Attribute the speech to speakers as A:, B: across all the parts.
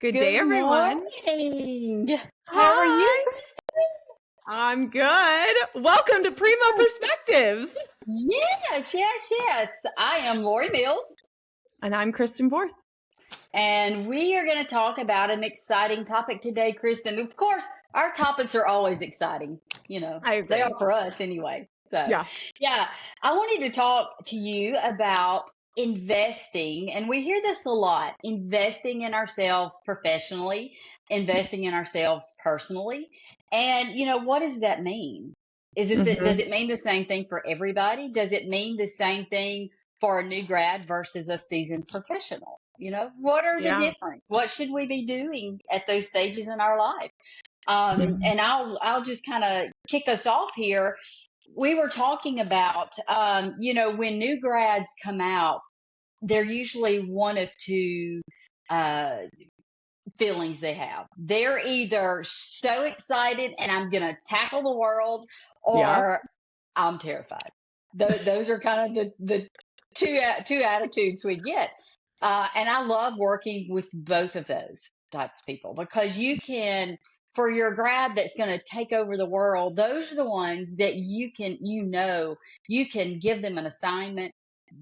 A: Good day,
B: Good
A: everyone.
B: morning. How are you,
A: Hi.
B: Kristen?
A: I'm good. Welcome to Primo Perspectives.
B: Yes. I am Lorie Mills,
A: And I'm Kristen Borth.
B: and we are going to talk about an exciting topic today, Kristen. Of course, our topics are always exciting.
A: I
B: They
A: agree.
B: are for us anyway. So,
A: Yeah.
B: yeah, I wanted to talk to you about investing, and we hear this a lot, investing in ourselves professionally, investing in ourselves personally. And, what does that mean? Does
A: hmm
B: it mean the same thing for everybody? Does it mean the same thing for a new grad versus a seasoned professional? What are the
A: Yeah.
B: difference? What should we be doing at those stages in our life?
A: Yeah.
B: And I'll just kind of kick us off here. We were talking about, when new grads come out, they're usually one of two uh, feelings they have. They're either so excited and I'm going to tackle the world,
A: Yeah.
B: or I'm terrified. Those are kind of the two attitudes we get. And I love working with both of those types of people, because you can, for your grad that's going to take over the world, those are the ones that you can give them an assignment.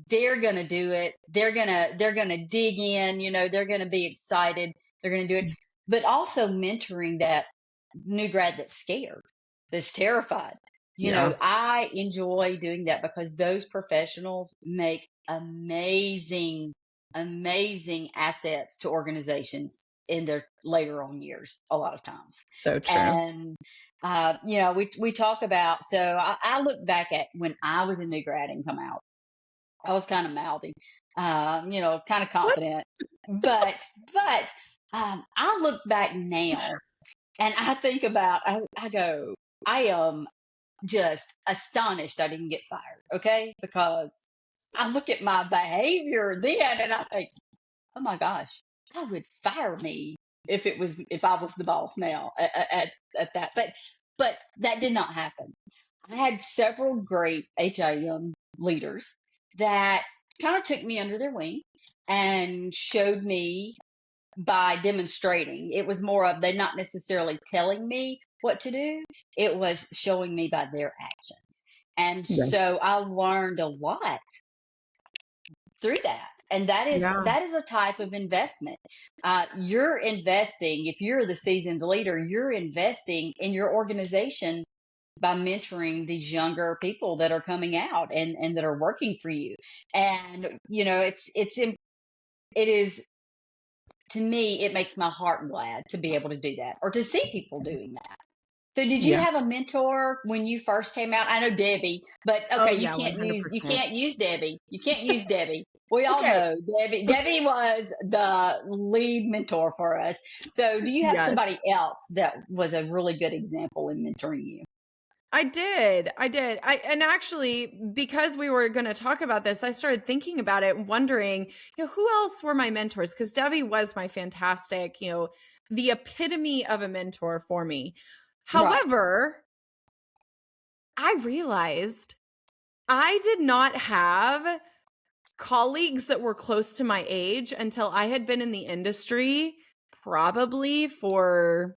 B: They're going to do it. They're going to dig in, they're going to be excited. They're going to do it. But also mentoring that new grad that's scared, that's terrified.
A: Yeah.
B: I enjoy doing that because those professionals make amazing assets to organizations in their later on years, a lot of times.
A: So true.
B: And, we talk about, so I look back at when I was a new grad and come out. I was kind of mouthy, kind of
A: What?
B: confident, but I look back now and I think about, I go, I am just astonished I didn't get fired. Okay. Because I look at my behavior then and I think, oh my gosh, that would fire me if I was the boss now at that. But that did not happen. I had several great HIM leaders that kind of took me under their wing and showed me by demonstrating. It was more of, they not necessarily telling me what to do, it was showing me by their actions. And
A: Yes.
B: so I learned a lot through that. And
A: Yeah.
B: that is a type of investment. You're investing, if you're the seasoned leader, you're investing in your organization by mentoring these younger people that are coming out and that are working for you. And, it is, to me, it makes my heart glad to be able to do that, or to see people doing that. So did you
A: Yeah.
B: have a mentor when you first came out? I know Debbie, but
A: Oh,
B: okay, you
A: yeah.
B: can't
A: $100%.
B: use Debbie. You can't use Debbie. We all
A: Okay.
B: know Debbie. Debbie was the lead mentor for us. So do you have
A: Yes.
B: somebody else that was a really good example in mentoring you?
A: I did. And actually, because we were going to talk about this, I started thinking about it and wondering, who else were my mentors? Because Debbie was my fantastic, the epitome of a mentor for me.
B: Right.
A: However, I realized I did not have colleagues that were close to my age until I had been in the industry probably for,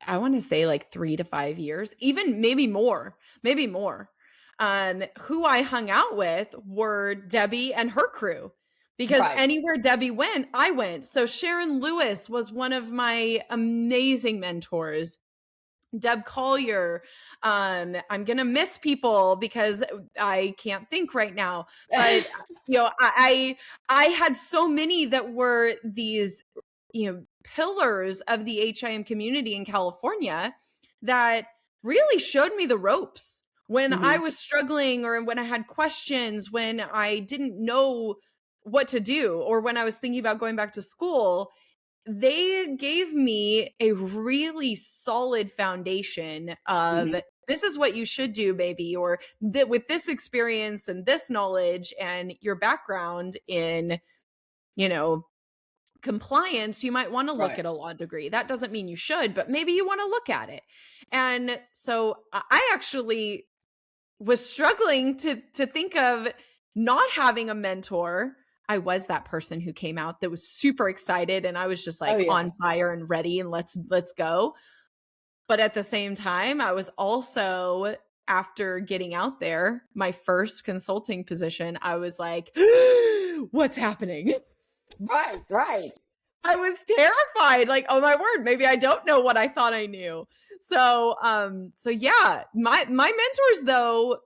A: I want to say, like 3 to 5 years, even maybe more. Who I hung out with were Debbie and her crew, because
B: Right.
A: anywhere Debbie went, I went. So Sharon Lewis was one of my amazing mentors. Deb Collier. I'm going to miss people because I can't think right now, but I had so many that were these, pillars of the HIM community in California that really showed me the ropes when I was struggling, or when I had questions, when I didn't know what to do, or when I was thinking about going back to school. They gave me a really solid foundation of, this is what you should do, baby, or that with this experience and this knowledge and your background in, compliance, you might want to look
B: Right.
A: at a law degree. That doesn't mean you should, but maybe you want to look at it. And so I actually was struggling to think of not having a mentor I was that person who came out that was super excited, and I was just
B: Oh
A: like
B: yeah.
A: on fire and ready and let's go. But at the same time, I was also, after getting out there, my first consulting position, I was like, what's happening?
B: Right, right.
A: I was terrified. Like, oh my word, maybe I don't know what I thought I knew. So yeah, my mentors though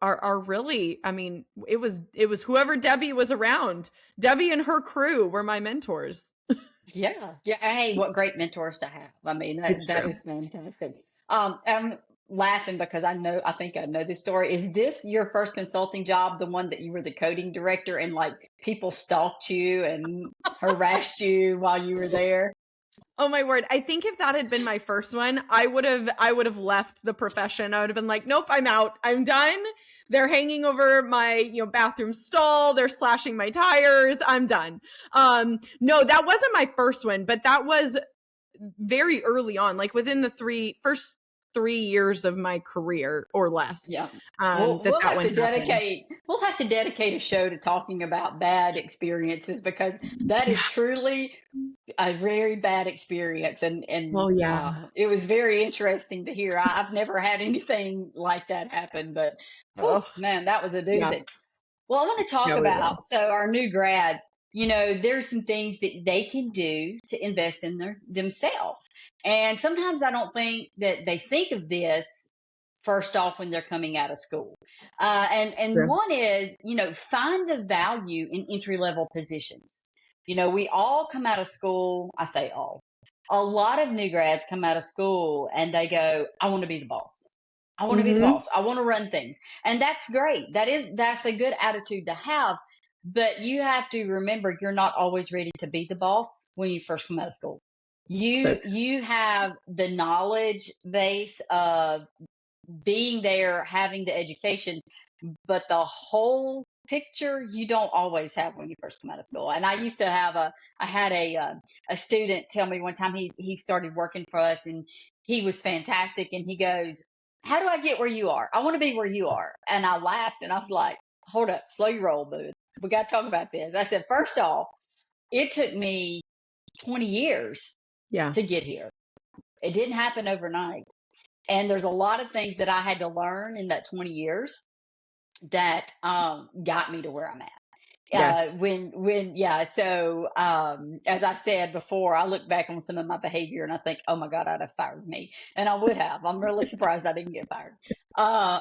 A: are really, I mean, it was whoever Debbie was around. Debbie and her crew were my mentors.
B: Yeah, yeah. Hey, what great mentors to have. I mean,
A: It's
B: that
A: true.
B: is fantastic. I'm laughing because I think I know this story. Is this your first consulting job, the one that you were the coding director and like people stalked you and harassed you while you were there?
A: Oh my word. I think if that had been my first one, I would have left the profession. I would have been like, nope, I'm out. I'm done. They're hanging over my, bathroom stall. They're slashing my tires. I'm done. No, that wasn't my first one, but that was very early on, like within the first 3 years of my career or less.
B: Yeah.
A: That
B: We'll have
A: one
B: to
A: happened.
B: dedicate a show to talking about bad experiences because that
A: Yeah.
B: is truly a very bad experience, and
A: Well, yeah.
B: it was very interesting to hear. I've never had anything like that happen, but whew,
A: Oh,
B: man, that was a
A: yeah.
B: doozy. Well, I want to talk
A: Yeah, we were.
B: about so our new grads. There's some things that they can do to invest in themselves, and sometimes I don't think that they think of this first off when they're coming out of school. And
A: True.
B: one is, find the value in entry level positions. We all come out of school. I say all. A lot of new grads come out of school and they go, I want to be the boss. I want to be the
A: Mm-hmm.
B: boss. I want to run things. And that's great. That's a good attitude to have. But you have to remember you're not always ready to be the boss when you first come out of school.
A: So
B: You have the knowledge base of being there, having the education, but the whole picture you don't always have when you first come out of school. And I used to have I had a student tell me one time he started working for us and he was fantastic and he goes, "How do I get where you are? I want to be where you are." And I laughed and I was like, "Hold up, slow your roll, bud. We got to talk about this." I said, "First off, it took me 20 years
A: yeah.
B: to get here. It didn't happen overnight." And there's a lot of things that I had to learn in that 20 years that got me to where I'm at.
A: Yes.
B: Yeah. So, as I said before, I look back on some of my behavior and I think, oh my God, I'd have fired me. And I would have. I'm really surprised I didn't get fired. Uh,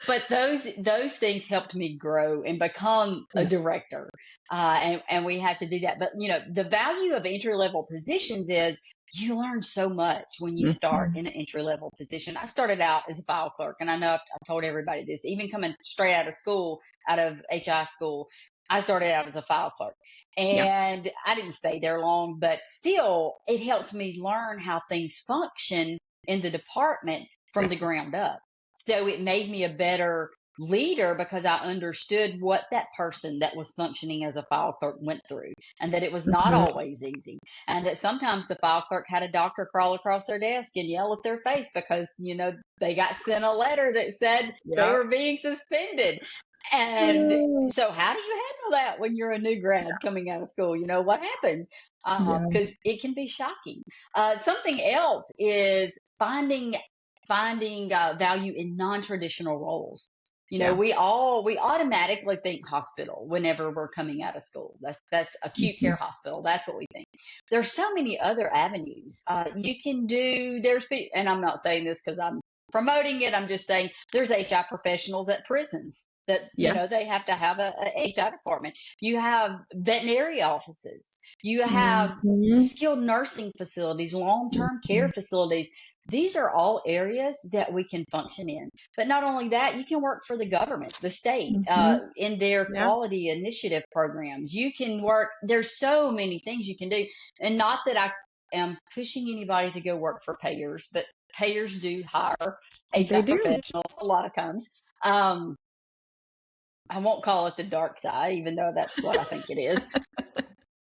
B: but those things helped me grow and become a
A: Yeah.
B: director. And we have to do that. But the value of entry level positions is you learn so much when you start
A: Mhm.
B: in an entry level position. I started out as a file clerk, and I know I've told everybody this. Even coming straight out of school, out of HI school, I started out as a file clerk,
A: Yeah.
B: and I didn't stay there long, but still, it helped me learn how things function in the department from the
A: Yes.
B: ground up. So it made me a better leader because I understood what that person that was functioning as a file clerk went through and that it was not
A: Mhm.
B: always easy and that sometimes the file clerk had a doctor crawl across their desk and yell at their face because they got sent a letter that said they
A: Yeah.
B: were being suspended. And
A: Mm.
B: so how do you handle that when you're a new grad coming out of school? What happens?
A: Yeah.
B: Because it can be shocking. Something else is finding value in non-traditional roles.
A: Yeah.
B: We automatically think hospital whenever we're coming out of school. That's acute care
A: Mhm.
B: hospital. That's what we think. There's so many other avenues you can do. And I'm not saying this because I'm promoting it. I'm just saying there's HI professionals at prisons that
A: Yes.
B: they have to have a HI department. You have veterinary offices. You have
A: Mhm.
B: skilled nursing facilities, long-term care
A: Mhm.
B: facilities. These are all areas that we can function in. But not only that, you can work for the government, the state,
A: Mhm.
B: in their
A: Yeah.
B: quality initiative programs. You can work, there's so many things you can do. And not that I am pushing anybody to go work for payers, but payers do hire
A: They
B: HI
A: do.
B: professionals a lot of times. Um, I won't call it the dark side, even though that's what I think it is.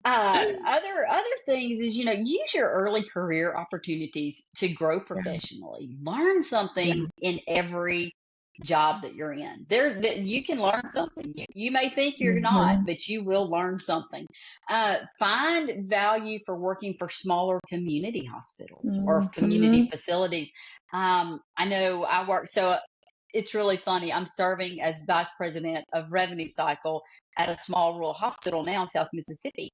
B: Other things is use your early career opportunities to grow
A: Yeah.
B: professionally. Learn
A: Yeah.
B: something in every job that you're in. There's that you can learn something. You may think you're not,
A: Mhm.
B: but you will learn something. Find value for working for smaller community hospitals or community
A: Mhm.
B: facilities. I know I work, so it's really funny. I'm serving as vice president of revenue cycle at a small rural hospital now in South Mississippi.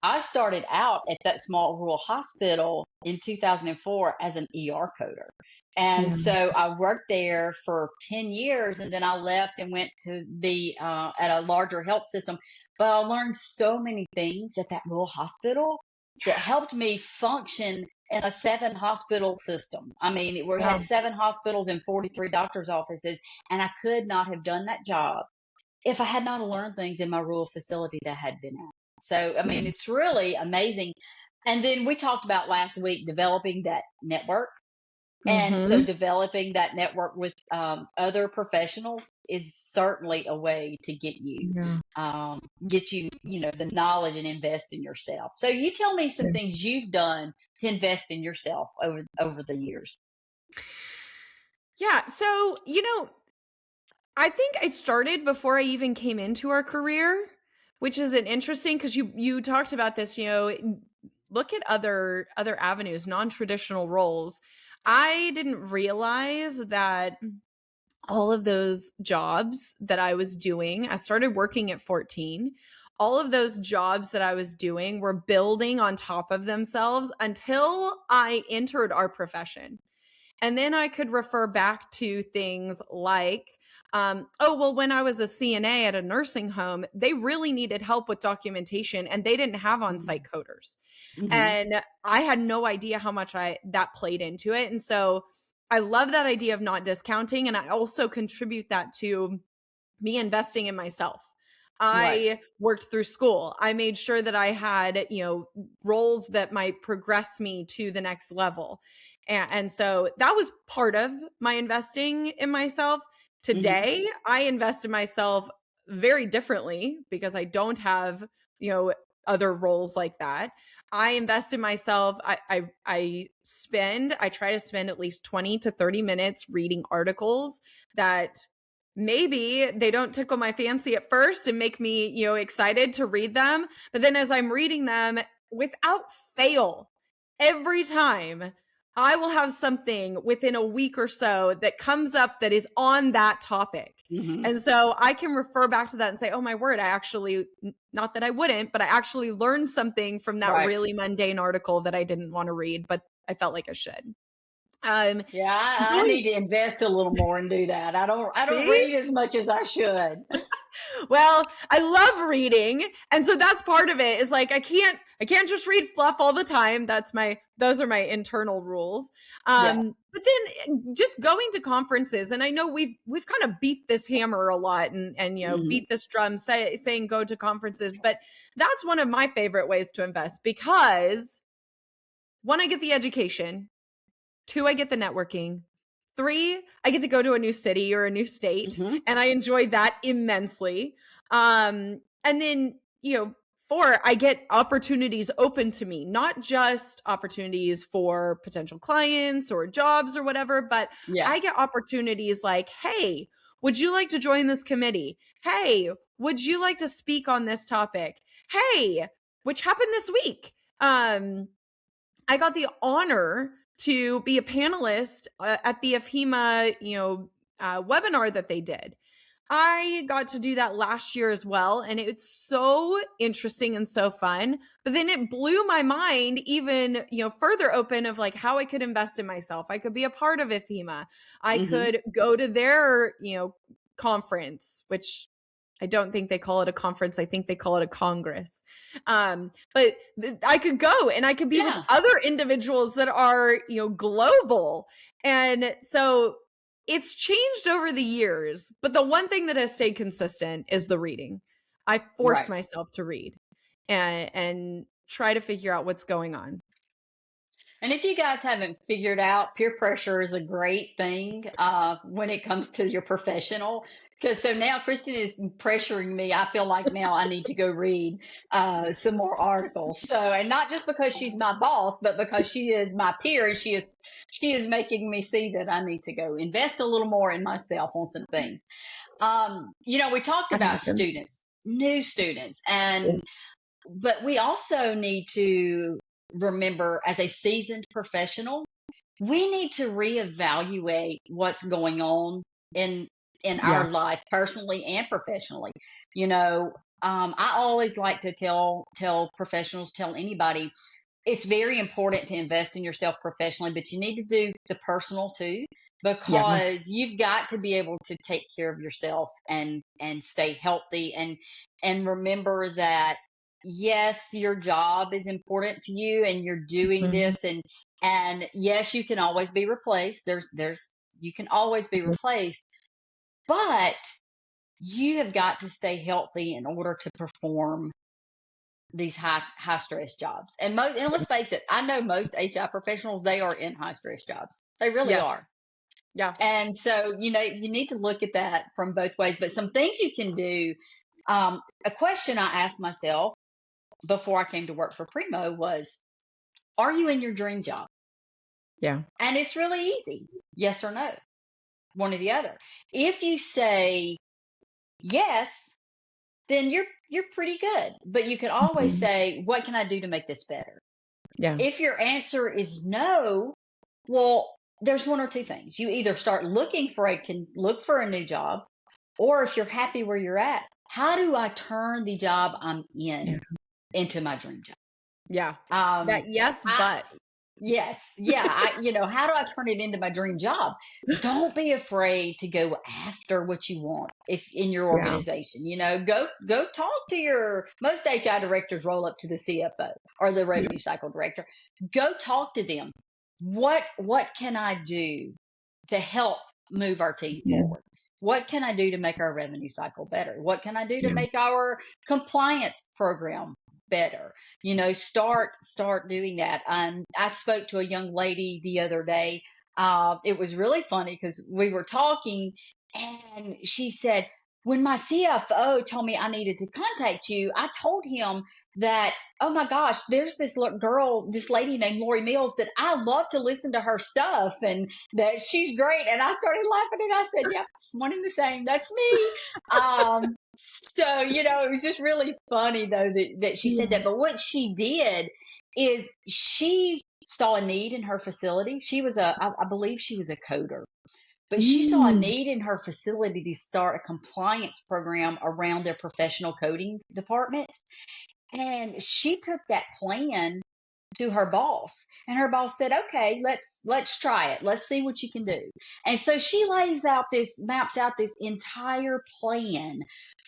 B: I started out at that small rural hospital in 2004 as an ER coder. And
A: Yeah.
B: so I worked there for 10 years and then I left and went to be at a larger health system. But I learned so many things at that rural hospital that helped me function in a 7 hospital system. I mean, we
A: Yeah.
B: had 7 hospitals and 43 doctor's offices, and I could not have done that job if I had not learned things in my rural facility that I had been at. So, I mean,
A: Yeah.
B: it's really amazing. And then we talked about last week developing that network. And so,
A: Mhm.
B: developing that network with other professionals is certainly a way to
A: Yeah.
B: get you, the knowledge and invest in yourself. So, you tell me some
A: Yeah.
B: things you've done to invest in yourself over the years.
A: Yeah. So, I think I started before I even came into our career, which is an interesting because you talked about this, look at other avenues, non-traditional roles. I didn't realize that all of those jobs that I was doing, I started working at 14. All of those jobs that I was doing were building on top of themselves until I entered our profession. And then I could refer back to things like, oh, well, when I was a CNA at a nursing home, they really needed help with documentation and they didn't have on site coders.
B: Mm-hmm.
A: And I had no idea how much that played into it. And so I love that idea of not discounting. And I also contribute that to me investing in myself.
B: Right.
A: I worked through school. I made sure that I had, roles that might progress me to the next level. And so that was part of my investing in myself.
B: Mm-hmm.
A: Today, I invest in myself very differently because I don't have, you know, other roles like that. I invest in myself. I try to spend at least 20 to 30 minutes reading articles that maybe they don't tickle my fancy at first and make me, excited to read them. But then as I'm reading them, without fail, every time I will have something within a week or so that comes up that is on that topic.
B: Mm-hmm.
A: And so I can refer back to that and say, oh my word, I actually, not that I wouldn't, but I actually learned something from that
B: Right.
A: really mundane article that I didn't want to read, but I felt like I should.
B: Yeah, I
A: Going,
B: need to invest a little more and do that. I don't
A: see?
B: read as much as I should.
A: Well, I love reading, and so that's part of it. Is like I can't just read fluff all the time. Those are my internal rules.
B: Yeah.
A: But then just going to conferences, and I know we've kind of beat this hammer a lot, and
B: Hmm.
A: beat this drum saying go to conferences, but that's one of my favorite ways to invest because one, I get the education. Two, I get the networking. Three, I get to go to a new city or a new state,
B: Hmm.
A: and I enjoy that immensely. And then, four, I get opportunities open to me, not just opportunities for potential clients or jobs or whatever, but
B: Yeah.
A: I get opportunities like, hey, would you like to join this committee? Hey, would you like to speak on this topic? Hey, which happened this week. I got the honor to be a panelist at the AFHEMA, webinar that they did. I got to do that last year as well, and it's so interesting and so fun. But then it blew my mind even, further open of like how I could invest in myself. I could be a part of AFHEMA. I
B: Hmm.
A: could go to their, conference, which I don't think they call it a conference. I think they call it a congress. But I could go and I could be with
B: Yeah.
A: other individuals that are, global. And so it's changed over the years. But the one thing that has stayed consistent is the reading. I force
B: Right.
A: myself to read and try to figure out what's going on.
B: And if you guys haven't figured out, peer pressure is a great thing when it comes to your professional. Because so now Kristen is pressuring me. I feel like now I need to go read some more articles. So, and not just because she's my boss, but because she is my peer, and she is making me see that I need to go invest a little more in myself on some things. We talked
A: I
B: about
A: imagine.
B: students, new students, but we also need to remember as a seasoned professional, we need to reevaluate what's going on in in
A: Yeah.
B: our life personally and professionally. You know, I always like to tell professionals, tell anybody, it's very important to invest in yourself professionally, but you need to do the personal too,
A: Yeah.
B: because you've got to be able to take care of yourself and stay healthy and remember that yes, your job is important to you and you're doing
A: Mhm.
B: this and yes, you can always be replaced. There's you can always be replaced, but you have got to stay healthy in order to perform these high stress jobs. And let's face it, I know most HR professionals, they are in high stress jobs. They really
A: Yes.
B: are.
A: Yeah.
B: And so, you need to look at that from both ways. But some things you can do. A question I asked myself before I came to work for Primo was, are you in your dream job?
A: Yeah.
B: And it's really easy. Yes or no, one or the other. If you say yes, then you're pretty good. But you can always
A: Mhm.
B: say, what can I do to make this better?
A: Yeah.
B: If your answer is no, well, there's one or two things. You either start looking can look for a new job, or if you're happy where you're at, how do I turn the job I'm
A: Yeah.
B: in into my dream job?
A: Yeah. That
B: Um,
A: yes,
B: I,
A: but.
B: yes, yeah. How do I turn it into my dream job? Don't be afraid to go after what you want if in your
A: Yeah.
B: organization. Go talk to most HR directors roll up to the CFO or the
A: Yeah.
B: revenue cycle director. Go talk to them. What can I do to help move our team
A: Yeah.
B: forward? What can I do to make our revenue cycle better? What can I do to
A: Yeah.
B: make our compliance program better? Start doing that. I spoke to a young lady the other day. It was really funny because we were talking, and she said, when my CFO told me I needed to contact you, I told him that, oh my gosh, there's this girl, this lady named Lorie Mills that I love to listen to her stuff and that she's great. And I started laughing and I said, yep, it's one and the same. That's me. It was just really funny though that she said
A: Yeah.
B: that. But what she did is she saw a need in her facility. I believe she was a coder, but she saw a
A: Mm.
B: need in her facility to start a compliance program around their professional coding department. And she took that plan to her boss, and her boss said, okay, let's try it, let's see what you can do. And so she maps out this entire plan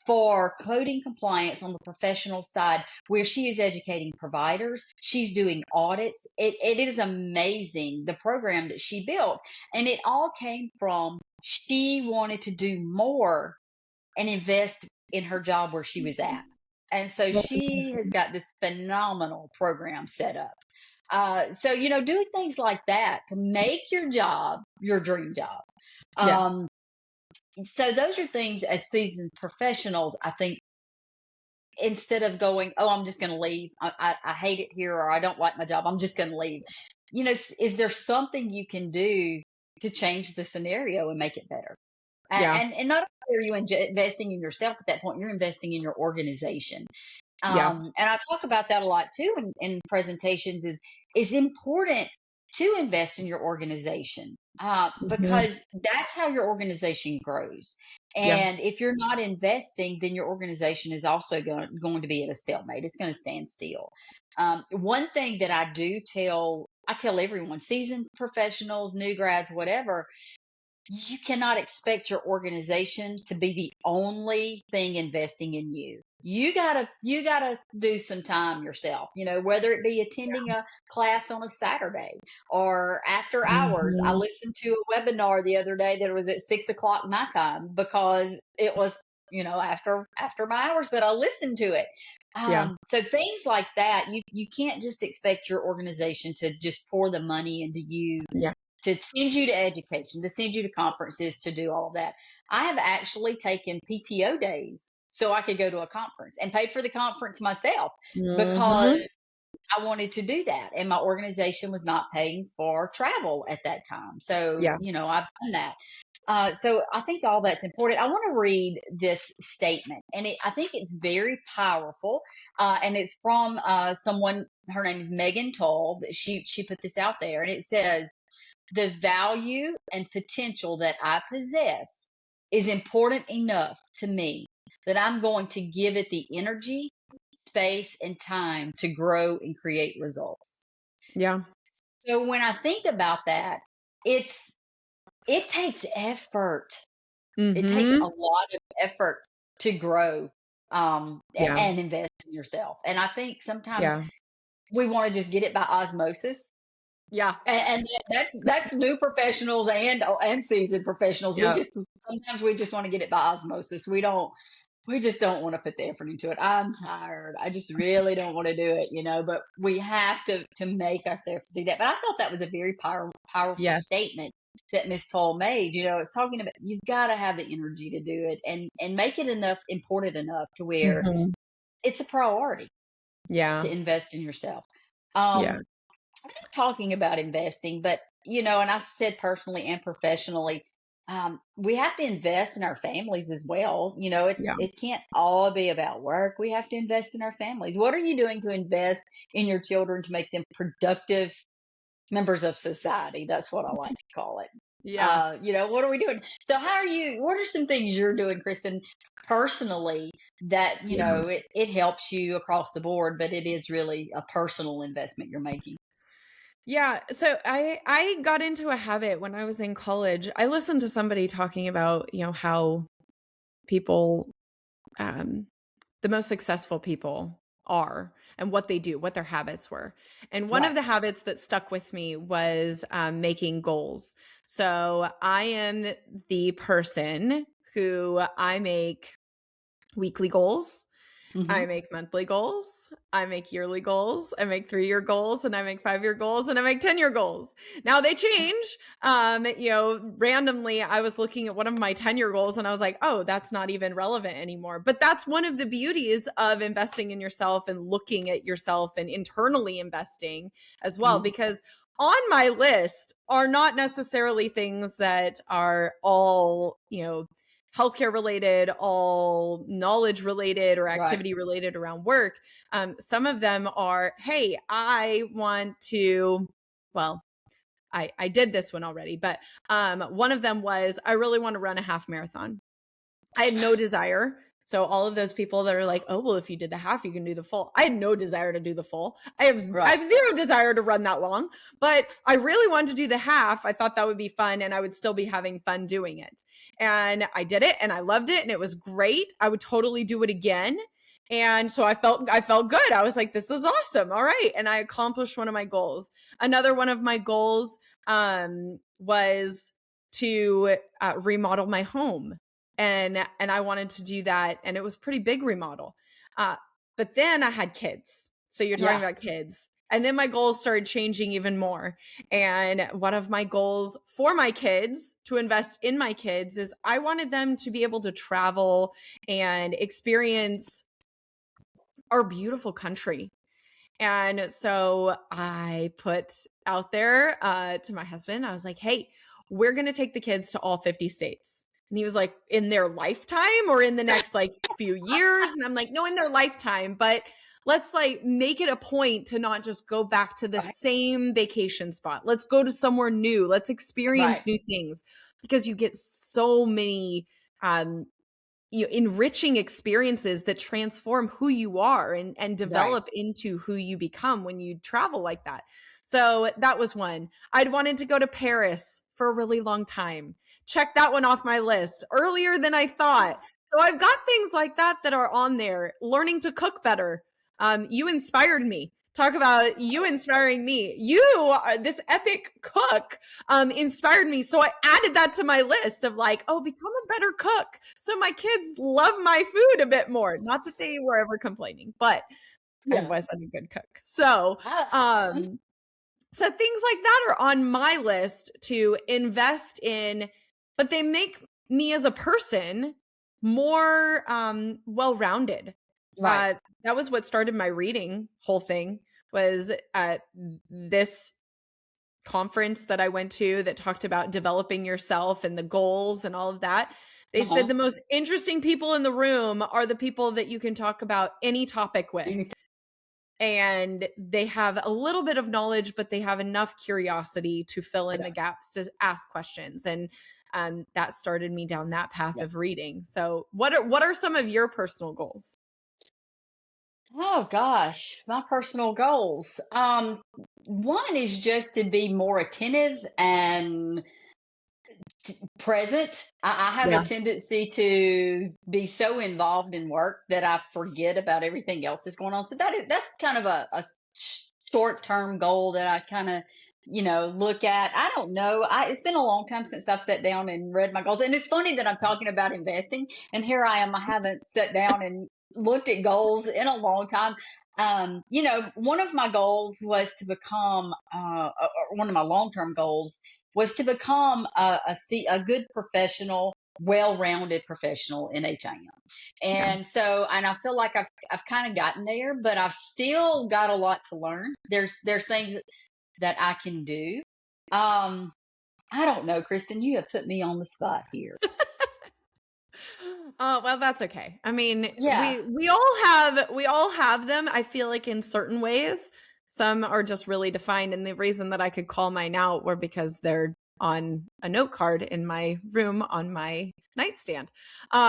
B: for coding compliance on the professional side, where she is educating providers, she's doing audits. It is amazing, the program that she built, and it all came from she wanted to do more and invest in her job where she was at. And so
A: That's
B: she has
A: amazing.
B: got this phenomenal program set up. Doing things like that to make your job your dream job.
A: Yes.
B: Um, so those are things as seasoned professionals, I think, instead of going, oh, I'm just going to leave. I hate it here, or I don't like my job, I'm just going to leave. Is there something you can do to change the scenario and make it better?
A: Yeah.
B: And not only are you investing in yourself at that point, you're investing in your organization.
A: Yeah.
B: And I talk about that a lot too in presentations. Is important to invest in your organization
A: Mhm.
B: because that's how your organization grows.
A: Yeah.
B: And if you're not investing, then your organization is also going to be at a stalemate. It's going to stand still. One thing that I tell everyone, seasoned professionals, new grads, whatever, you cannot expect your organization to be the only thing investing in you. You gotta do some time yourself, whether it be attending a class on a Saturday or after hours. I
A: Mhm.
B: listened to a webinar the other day that was at 6 o'clock my time because it was after my hours, but I'll listen to it.
A: Yeah.
B: So things like that, you can't just expect your organization to just pour the money into you,
A: Yeah.
B: to send you to education, to send you to conferences, to do all of that. I have actually taken PTO days so I could go to a conference and pay for the conference myself because
A: Hmm.
B: I wanted to do that. And my organization was not paying for travel at that time. So,
A: Yeah.
B: I've done that. So I think all that's important. I want to read this statement, and I think it's very powerful. And it's from someone. Her name is Megan Toll. That she put this out there, and it says, "The value and potential that I possess is important enough to me that I'm going to give it the energy, space, and time to grow and create results."
A: Yeah.
B: So when I think about that, it takes effort. It takes a
A: Hmm.
B: lot of effort to grow,
A: Yeah.
B: and invest in yourself. And I think sometimes
A: Yeah.
B: we want to just get it by osmosis.
A: Yeah.
B: And that's new professionals and seasoned professionals.
A: Yeah.
B: Sometimes we just want to get it by osmosis. We just don't want to put the effort into it. I'm tired. I just really don't want to do it, but we have to make ourselves do that. But I thought that was a very powerful
A: Yes.
B: statement that Miss Toll made. It's talking about you've got to have the energy to do it and make it important enough to where
A: Hmm.
B: it's a priority
A: Yeah.
B: to invest in yourself.
A: Yeah.
B: Um, talking about investing, but and I've said personally and professionally, we have to invest in our families as well.
A: Yeah.
B: It can't all be about work. We have to invest in our families. What are you doing to invest in your children to make them productive members of society? That's what I like to call it.
A: Yeah.
B: What are we doing? So what are some things you're doing, Kristen, personally that,
A: Yeah.
B: it helps you across the board, but it is really a personal investment you're making?
A: Yeah, so I got into a habit when I was in college. I listened to somebody talking about, how people um the most successful people are and what they do, what their habits were. And one of
B: Right.
A: the habits that stuck with me was making goals. So I am the person who I make weekly goals. I
B: Hmm.
A: make monthly goals. I make yearly goals. I make 3-year goals, and I make 5-year goals, and I make 10-year goals. Now they change. Randomly, I was looking at one of my 10-year goals and I was like, oh, that's not even relevant anymore. But that's one of the beauties of investing in yourself and looking at yourself and internally investing as well,
B: Hmm.
A: because on my list are not necessarily things that are all, healthcare related, all knowledge related or
B: Right.
A: activity related around work. Some of them are, hey, I want to, well, I did this one already, but one of them was, I really want to run a half marathon. I had no desire. So all of those people that are like, oh, well, if you did the half, you can do the full. I had no desire to do the full. I
B: Right.
A: have zero desire to run that long, but I really wanted to do the half. I thought that would be fun and I would still be having fun doing it. And I did it and I loved it and it was great. I would totally do it again. And so I felt good. I was like, this is awesome. All right. And I accomplished one of my goals. Another one of my goals was to remodel my home, and I wanted to do that, and it was pretty big remodel. Uh, but then I had kids. So you're talking
B: Yeah.
A: about kids. And then my goals started changing even more. And one of my goals for my kids, to invest in my kids, is I wanted them to be able to travel and experience our beautiful country. And so I put out there to my husband, I was like, hey, we're going to take the kids to all 50 states. And he was like, in their lifetime or in the next like few years? And I'm like, no, in their lifetime. But let's like make it a point to not just go back to the
B: Right.
A: same vacation spot. Let's go to somewhere new. Let's
B: Right.
A: experience new things, because you get so many um, enriching experiences that transform who you are and
B: Right.
A: develop into who you become when you travel like that. So that was one. I'd wanted to go to Paris for a really long time. Check that one off my list earlier than I thought. So I've got things like that that are on there. Learning to cook better. You inspired me talk about you inspiring me. You are this epic cook inspired me. So I added that to my list of like, oh, become a better cook. So my kids love my food a bit more. Not that they were ever complaining, but I
B: Yeah.
A: wasn't a good cook. So
B: I,
A: so things like that are on my list to invest in, but they make me as a person more well-rounded.
B: right.
A: That was what started my reading whole thing, was at this conference that I went to that talked about developing yourself and the goals and all of that. They said
B: Uh-huh.
A: the most interesting people in the room are the people that you can talk about any topic with,
B: Anything.
A: and they have a little bit of knowledge, but they have enough curiosity to fill in
B: Yeah.
A: the gaps to ask questions. And that started me down that path
B: Yeah.
A: of reading. So what are some of your personal goals?
B: Oh gosh, my personal goals. One is just to be more attentive and present. I have a
A: Yeah.
B: tendency to be so involved in work that I forget about everything else that's going on. So that's kind of a short term goal that I kind of look at. I don't know. It's been a long time since I've sat down and read my goals, and it's funny that I'm talking about investing, and here I am. I haven't sat down and looked at goals in a long time. One of my goals was to become, or one of my long term goals was to become a good professional, well-rounded professional in HIM.
A: Yeah.
B: And I feel like I've kind of gotten there, but I've still got a lot to learn. There's things that I can do. Um, I don't know, Kristen, you have put me on the spot here.
A: Oh, well, that's okay. I mean,
B: Yeah.
A: we all have them. I feel like in certain ways, some are just really defined. And the reason that I could call mine out were because they're on a note card in my room on my nightstand.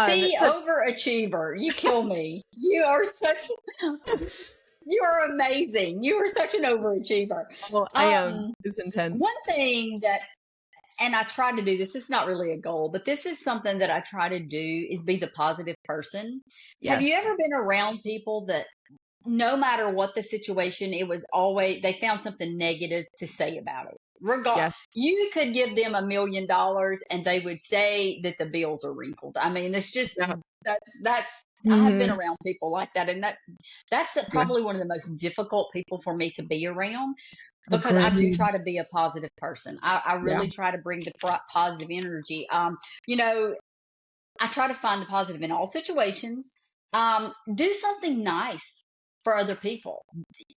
B: See,
A: So
B: overachiever, you kill me. You are such, you are amazing. You are such an overachiever.
A: well, I am
B: Um,
A: is intense.
B: One thing that and I try to do this. This is not really a goal, but this is something that I try to do is be the positive person. Have
A: Yes.
B: you ever been around people that no matter what the situation, it was always they found something negative to say about it?
A: Yes.
B: You could give them $1 million and they would say that the bills are wrinkled. I mean, it's just
A: Yeah.
B: that's I have been
A: Hmm.
B: around people like that, and that's
A: Yeah.
B: probably one of the most difficult people for me to be around because I do
A: Agreed.
B: try to be a positive person. I
A: Yeah.
B: really try to bring the positive energy. You know, I try to find the positive in all situations. Do something nice for other people,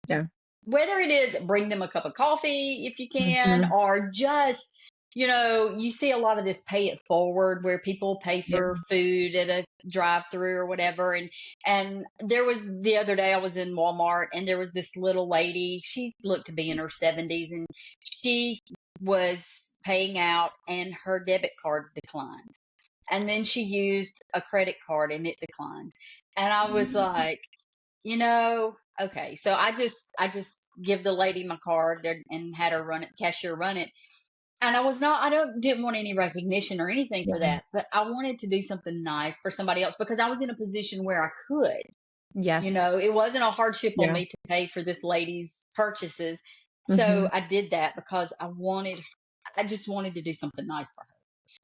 A: Yeah.
B: whether it is bring them a cup of coffee if you can,
A: Hmm.
B: or just, you see a lot of this pay it forward where people pay
A: Yeah.
B: for food at a drive through or whatever. And there was the other day I was in Walmart and there was this little lady. She looked to be in her 70s and she was paying out and her debit card declined. And then she used a credit card and it declined. And I was like, okay. So I just give the lady my card and had her run it, cashier run it. And I didn't want any recognition or anything for
A: Yeah.
B: that, but I wanted to do something nice for somebody else because I was in a position where I could.
A: Yes.
B: It wasn't a hardship on
A: Yeah.
B: me to pay for this lady's purchases. So
A: Hmm.
B: I did that because I just wanted to do something nice for her.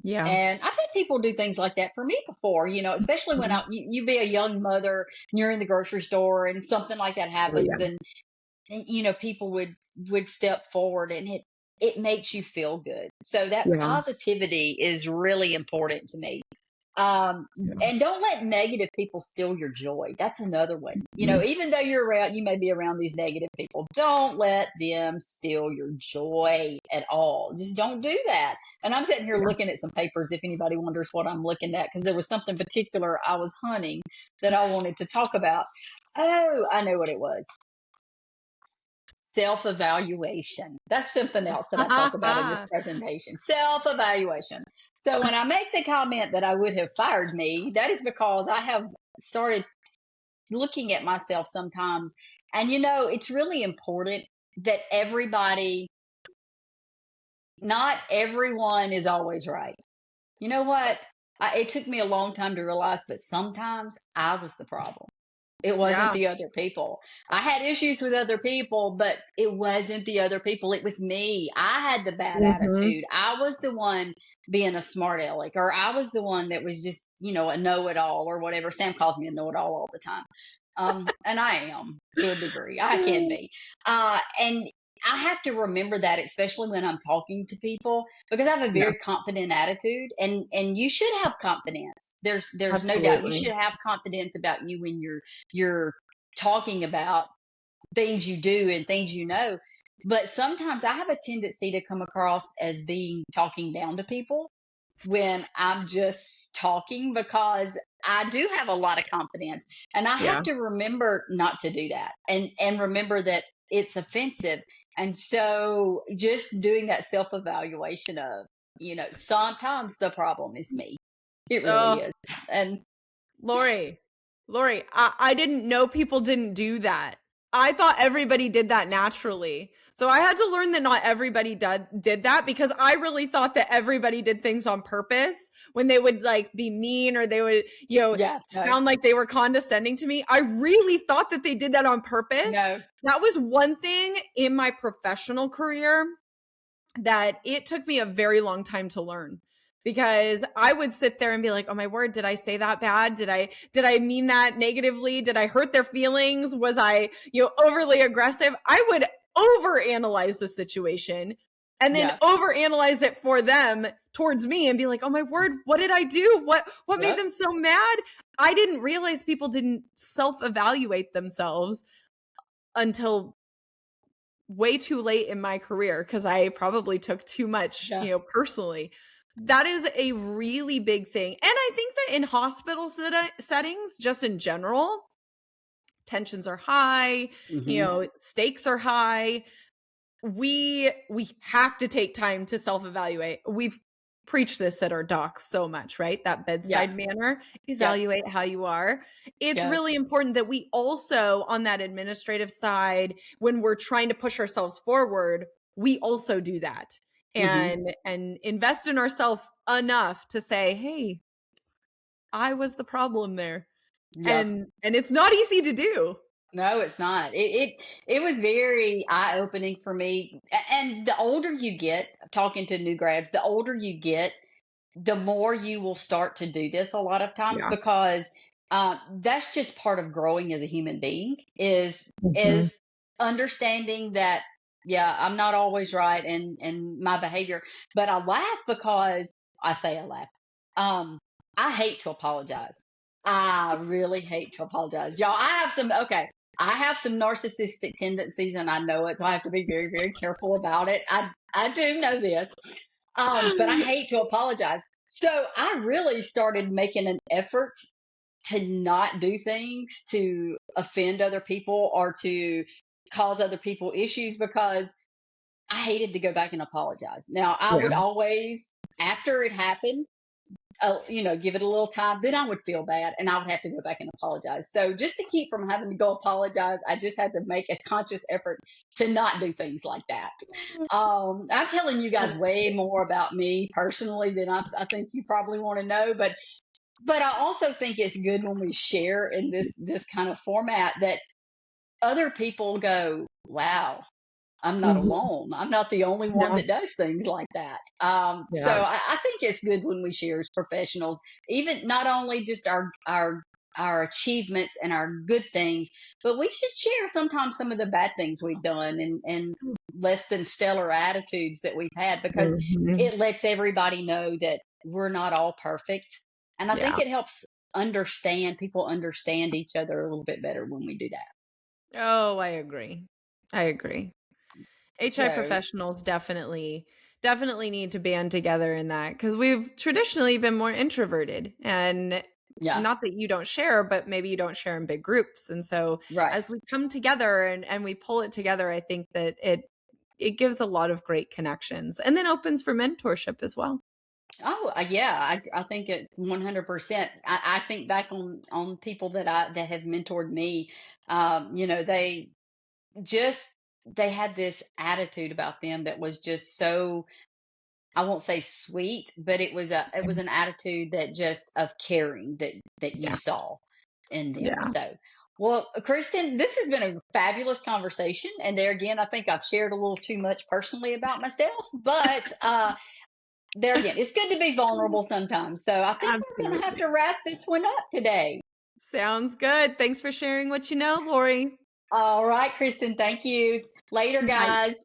A: Yeah.
B: And I've had people do things like that for me before, especially when
A: Mhm.
B: you be a young mother and you're in the grocery store and something like that
A: Oh,
B: happens,
A: yeah.
B: and people would step forward and it makes you feel good. So that
A: Yeah.
B: positivity is really important to me.
A: Yeah.
B: And don't let negative people steal your joy. That's another one.
A: Mhm.
B: Even though you may be around these negative people, don't let them steal your joy at all. Just don't do that. And I'm sitting here
A: Yeah.
B: looking at some papers if anybody wonders what I'm looking at, because there was something particular I was hunting that I wanted to talk about. Oh, I know what it was. Self evaluation. That's something else that I talk about in this presentation. Self evaluation. So when I make the comment that I would have fired me, that is because I have started looking at myself sometimes. And it's really important that not everyone is always right. You know what? It took me a long time to realize, but sometimes I was the problem. It wasn't
A: Yeah.
B: the other people. I had issues with other people, but it wasn't the other people. It was me. I had the bad
A: Hmm.
B: attitude. I was the one being a smart aleck, or I was the one that was just, a know it all or whatever. Sam calls me a know it all the time. And I am to a degree. I can be. And I have to remember that, especially when I'm talking to people, because I have a
A: Yeah,
B: very confident attitude, and you should have confidence. There's no doubt you
A: absolutely.
B: should have confidence about you when you're talking about things you do and things you know. But sometimes I have a tendency to come across as being talking down to people when I'm just talking, because I do have a lot of confidence, and I
A: Yeah.
B: have to remember not to do that, and remember that it's offensive. And so just doing that self-evaluation of, sometimes the problem is me. It really
A: Oh,
B: is. And
A: Lorie, Lorie, I didn't know people didn't do that. I thought everybody did that naturally. So I had to learn that not everybody did that, because I really thought that everybody did things on purpose when they would like be mean, or they would,
B: yeah, no,
A: sound like they were condescending to me. I really thought that they did that on purpose.
B: no,
A: That was one thing in my professional career that it took me a very long time to learn, because I would sit there and be like, "Oh my word, did I say that bad? Did I mean that negatively? Did I hurt their feelings? Was I, overly aggressive?" I would overanalyze the situation and then
B: yeah,
A: overanalyze it for them towards me and be like, "Oh my word, what did I do? What made
B: yep,
A: them so mad?" I didn't realize people didn't self-evaluate themselves until way too late in my career, because I probably took too much,
B: yeah,
A: personally. That is a really big thing. And I think that in hospital settings, just in general, tensions are high,
B: hmm,
A: stakes are high. We have to take time to self-evaluate. We've preached this at our docs so much, right? That
B: yeah,
A: bedside manner,
B: yep,
A: evaluate how you are. It's
B: yep,
A: really important that we also, on that administrative side, when we're trying to push ourselves forward, we also do that
B: hmm,
A: and invest in ourselves enough to say, "Hey, I was the problem there."
B: yep.
A: And it's not easy to do.
B: No, it's not. It was very eye opening for me. And the older you get, talking to new grads, the older you get, the more you will start to do this a lot of times,
A: Yeah.
B: because that's just part of growing as a human being,
A: Mhm.
B: is understanding that, yeah, I'm not always right in my behavior. But I laugh because I laugh. Um, I hate to apologize. I really hate to apologize. Y'all, I have some narcissistic tendencies, and I know it, so I have to be very, very careful about it. I do know this. But I hate to apologize. So I really started making an effort to not do things to offend other people or to cause other people issues, because I hated to go back and apologize. Now, I
A: Yeah.
B: would always, after it happened, give it a little time, then I would feel bad and I would have to go back and apologize. So just to keep from having to go apologize, I just had to make a conscious effort to not do things like that. I'm telling you guys way more about me personally than I think you probably want to know, but I also think it's good when we share in this kind of format, that other people go, wow, I'm not
A: Mhm.
B: alone. I'm not the only one
A: Yeah.
B: that does things like that. So
A: Yeah.
B: I think it's good when we share as professionals, even not only just our achievements and our good things, but we should share sometimes some of the bad things we've done, and less than stellar attitudes that we've had, because
A: Mhm.
B: it lets everybody know that we're not all perfect. And I think
A: Yeah.
B: it helps people understand each other a little bit better when we do that.
A: Oh, I agree. I agree. HI
B: So
A: professionals definitely need to band together in that, because we've traditionally been more introverted, and
B: yeah,
A: not that you don't share, but maybe you don't share in big groups. And so
B: right.
A: as we come together and we pull it together, I think that it gives a lot of great connections, and then opens for mentorship as well.
B: Oh, yeah, I think it 100%. I think back on people that have mentored me. They just they had this attitude about them that was just so, I won't say sweet, but it was an attitude that just of caring that you
A: Yeah.
B: saw in them.
A: Yeah.
B: So Well, Kristen, this has been a fabulous conversation. And there again, I think I've shared a little too much personally about myself, but there again, it's good to be vulnerable sometimes. So I think we're going to have
A: Absolutely.
B: to wrap this one up today.
A: Sounds good. Thanks for sharing what you know, Lorie.
B: All right, Kristen, thank you. Later,
A: Bye.
B: guys.